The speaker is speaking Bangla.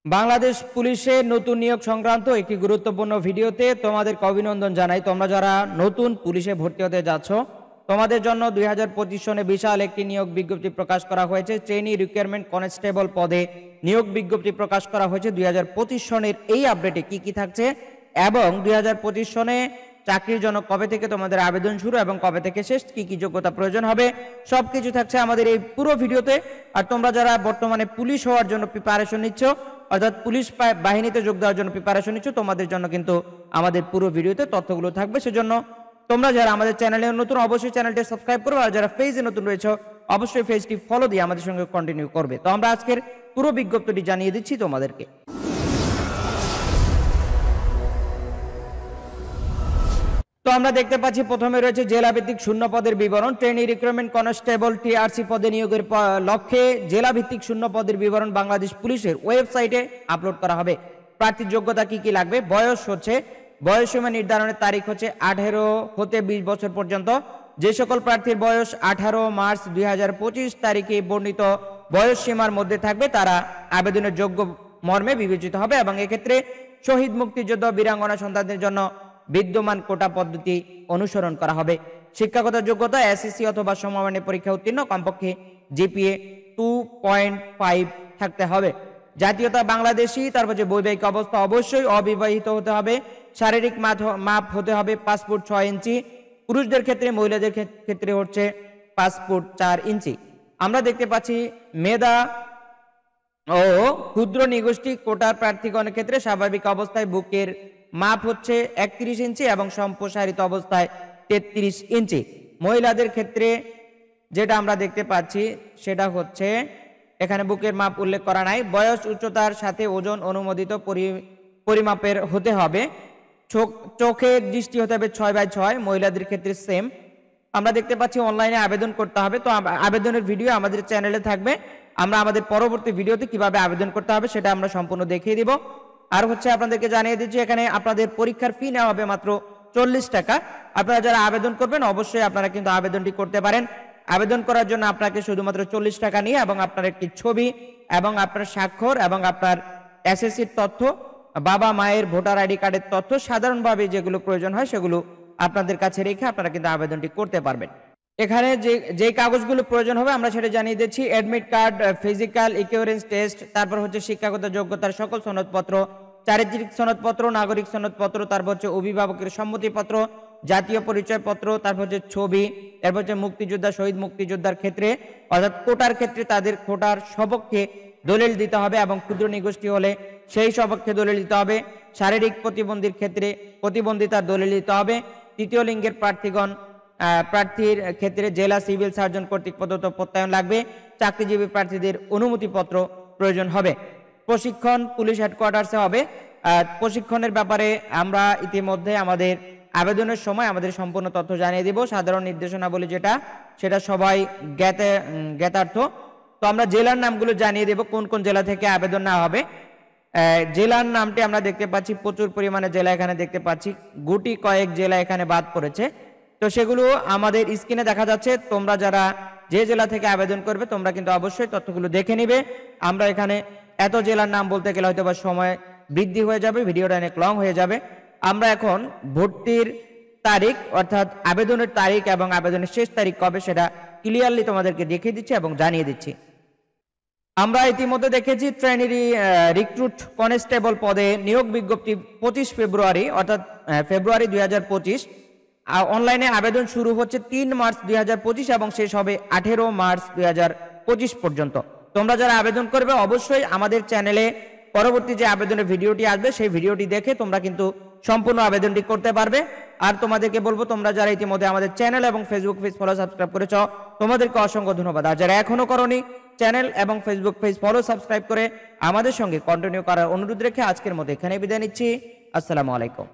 বাংলাদেশ পুলিশের নতুন নিয়োগ সংক্রান্ত একটি গুরুত্বপূর্ণ ভিডিওতে তোমাদেরকে অভিনন্দন জানাই। তোমরা যারা নতুন পুলিশে ভর্তি হতে যাচ্ছ, তোমাদের জন্য 2025 সনে বিশাল একটি নিয়োগ বিজ্ঞপ্তি প্রকাশ করা হয়েছে। ট্রেনি রিক্রুটমেন্ট কনস্টেবল পদে নিয়োগ বিজ্ঞপ্তি প্রকাশ করা হয়েছে। 2025 সনের এই আপডেটে কি কি থাকছে এবং 2025 সনে চাকরির জন্য কবে থেকে তোমাদের আবেদন শুরু এবং কবে থেকে শেষ, কি কি যোগ্যতা প্রয়োজন হবে, সবকিছু থাকছে আমাদের এই পুরো ভিডিওতে। আর তোমরা যারা বর্তমানে পুলিশ হওয়ার জন্য প্রিপারেশন নিচ্ছ, অর্থাৎ পুলিশ বাহিনীতে যোগ দেওয়ার জন্য প্রিপারেশন নিচ্ছ, তোমাদের জন্য কিন্তু আমাদের পুরো ভিডিওতে তথ্যগুলো থাকবে। সেজন্য তোমরা যারা আমাদের চ্যানেলে নতুন, অবশ্যই চ্যানেলটি সাবস্ক্রাইব করবে, আর যারা পেজে নতুন রয়েছে অবশ্যই পেজটি ফলো দিয়ে আমাদের সঙ্গে কন্টিনিউ করবে। তো আমরা আজকের পুরো বিজ্ঞপ্তিটি জানিয়ে দিচ্ছি তোমাদেরকে। তো আমরা দেখতে পাচ্ছি প্রথমে রয়েছে জেলা ভিত্তিক শূন্য পদের বিবরণ। ট্রেনি রিক্রুটমেন্ট কনস্টেবল টিআরসি পদে নিয়োগের লক্ষ্যে জেলা ভিত্তিক শূন্য পদের বিবরণ বাংলাদেশ পুলিশের ওয়েবসাইটে আপলোড করা হবে। প্রার্থীর যোগ্যতা কি কি লাগবে? বয়সসীমা নির্ধারণের তারিখ হচ্ছে 18 হতে 20 বছর পর্যন্ত। যে সকল প্রার্থীর বয়স 18 মার্চ 2025 তারিখে বর্ণিত বয়স সীমার মধ্যে থাকবে তারা আবেদনের যোগ্য মর্মে বিবেচিত হবে এবং এক্ষেত্রে শহীদ মুক্তিযোদ্ধা বীরাঙ্গনা সন্তানদের জন্য বিদ্যমান কোটা পদ্ধতি অনুসরণ করা হবে। শিক্ষাগত যোগ্যতা এসএসসি অথবা সমমানের পরীক্ষা উত্তীর্ণ, কমপক্ষে জিপিএ 2.5 থাকতে হবে। জাতীয়তা বাংলাদেশি, তারপর যে বৈবাহিক অবস্থা অবশ্যই অবিবাহিত হতে হবে। শারীরিক মাপ হতে হবে 5 ফুট 6 ইঞ্চি পুরুষদের ক্ষেত্রে, মহিলাদের ক্ষেত্রে হচ্ছে 5 ফুট 4 ইঞ্চি। আমরা দেখতে পাচ্ছি মেধা ও ক্ষুদ্র নিগোষ্ঠী কোটার প্রার্থীগণের ক্ষেত্রে স্বাভাবিক অবস্থায় বুকের মাপ হচ্ছে 31 ইঞ্চি এবং সম্প্রসারিত অবস্থায় 33 ইঞ্চি। মহিলাদের ক্ষেত্রে যেটা আমরা দেখতে পাচ্ছি সেটা হচ্ছে, এখানে বুকের মাপ উল্লেখ করা নাই। বয়স, উচ্চতার সাথে ওজন অনুমোদিত পরিমাপের হতে হবে। চোখের দৃষ্টি হতে হবে 6/6, মহিলাদের ক্ষেত্রে সেম। আমরা দেখতে পাচ্ছি অনলাইনে আবেদন করতে হবে। তো আবেদনের ভিডিও আমাদের চ্যানেলে থাকবে। আমরা আমাদের পরবর্তী ভিডিওতে কিভাবে আবেদন করতে হবে সেটা আমরা সম্পূর্ণ দেখিয়ে দিব। আর হচ্ছে আপনাদেরকে জানিয়ে দিচ্ছি, এখানে আপনাদের পরীক্ষার ফি নেওয়া হবে মাত্র 40 টাকা। আপনারা যারা আবেদন করবেন অবশ্যই আপনারা কিন্তু আবেদনটি করতে পারেন। আবেদন করার জন্য আপনাকে শুধুমাত্র 40 টাকা নিয়ে এবং আপনার একটি ছবি এবং আপনার স্বাক্ষর এবং আপনার এসএসসির তথ্য, বাবা মায়ের ভোটার আইডি কার্ডের তথ্য, সাধারণভাবে যেগুলো প্রয়োজন হয় সেগুলো আপনাদের কাছে রেখে আপনারা কিন্তু আবেদনটি করতে পারবেন। এখানে যে কাগজগুলো প্রয়োজন হবে আমরা সেটা জানিয়ে দিচ্ছি। Admit card, physical equivalence test, তারপর হচ্ছে শিক্ষাগত যোগ্যতার সকল সনদপত্র, চারিত্রিক সনদপত্র, নাগরিক সনদপত্র, তারপর হচ্ছে অভিভাবকের সম্মতিপত্র, জাতীয় পরিচয়পত্র, তারপর হচ্ছে ছবি, এরপর হচ্ছে মুক্তিযোদ্ধা, শহীদ মুক্তিযোদ্ধার ক্ষেত্রে অর্থাৎ কোটার ক্ষেত্রে তাদের কোটার সপক্ষে দলিল দিতে হবে এবং ক্ষুদ্র নিগোষ্ঠী হলে সেই সপক্ষে দলিল দিতে হবে। শারীরিক প্রতিবন্ধীর ক্ষেত্রে প্রতিবন্ধিতার দলিল দিতে হবে। তৃতীয় লিঙ্গের প্রার্থীর ক্ষেত্রে জেলা সিভিল সার্জন কর্তৃক প্রদত্ত প্রত্যয়ন লাগবে। চাকরিজীবী প্রার্থীদের অনুমতিপত্র প্রয়োজন হবে। প্রশিক্ষণ পুলিশ হেডকোয়ার্টার্সে হবে। প্রশিক্ষণের ব্যাপারে আমরা ইতিমধ্যে আমাদের আবেদনের সময় আমাদের সম্পূর্ণ তথ্য জানিয়ে দিব। সাধারণ নির্দেশনাবলী সেটা সবাই জ্ঞাতার্থ। তো আমরা জেলার নামগুলো জানিয়ে দেব, কোন কোন জেলা থেকে আবেদন নেওয়া হবে। জেলার নামটি আমরা দেখতে পাচ্ছি প্রচুর পরিমাণে জেলা এখানে দেখতে পাচ্ছি, গুটি কয়েক জেলা এখানে বাদ পড়েছে। তো সেগুলো আমাদের স্ক্রিনে দেখা যাচ্ছে। তোমরা যারা যে জেলা থেকে আবেদন করবে তোমরা কিন্তু অবশ্যই তথ্যগুলো দেখে নিবে। আমরা এখানে এত জেলার নাম বলতে গেলে হয়তো বা সময় বৃদ্ধি হয়ে যাবে, ভিডিওটা অনেক লং হয়ে যাবে। আমরা এখন ভর্তির তারিখ অর্থাৎ আবেদনের তারিখ এবং আবেদনের শেষ তারিখ কবে সেটা ক্লিয়ারলি তোমাদেরকে দেখিয়ে দিচ্ছি এবং জানিয়ে দিচ্ছি। আমরা ইতিমধ্যে দেখেছি ট্রেনি রিক্রুট কনস্টেবল পদে নিয়োগ বিজ্ঞপ্তি 25 ফেব্রুয়ারি অর্থাৎ ফেব্রুয়ারি 2025। অনলাইনে আবেদন শুরু হচ্ছে 3 মার্চ 2025 এবং শেষ হবে 18 মার্চ 2025 পর্যন্ত। তোমরা যারা আবেদন করবে অবশ্যই আমাদের চ্যানেলে পরবর্তী যে আবেদনের ভিডিওটি আসবে সেই ভিডিওটি দেখে তোমরা কিন্তু সম্পূর্ণ আবেদনটি করতে পারবে। আর তোমাদেরকে বলবো, তোমরা যারা ইতিমধ্যে আমাদের চ্যানেল এবং ফেসবুক পেজ ফলো সাবস্ক্রাইব করেছো তোমাদেরকে অসংখ্য ধন্যবাদ। আর যারা এখনো করোনি চ্যানেল এবং ফেসবুক পেজ ফলো সাবস্ক্রাইব করে আমাদের সঙ্গে কন্টিনিউ করার অনুরোধ রেখে আজকের মতো এখানে বিদায় নিচ্ছি। আসসালামু আলাইকুম।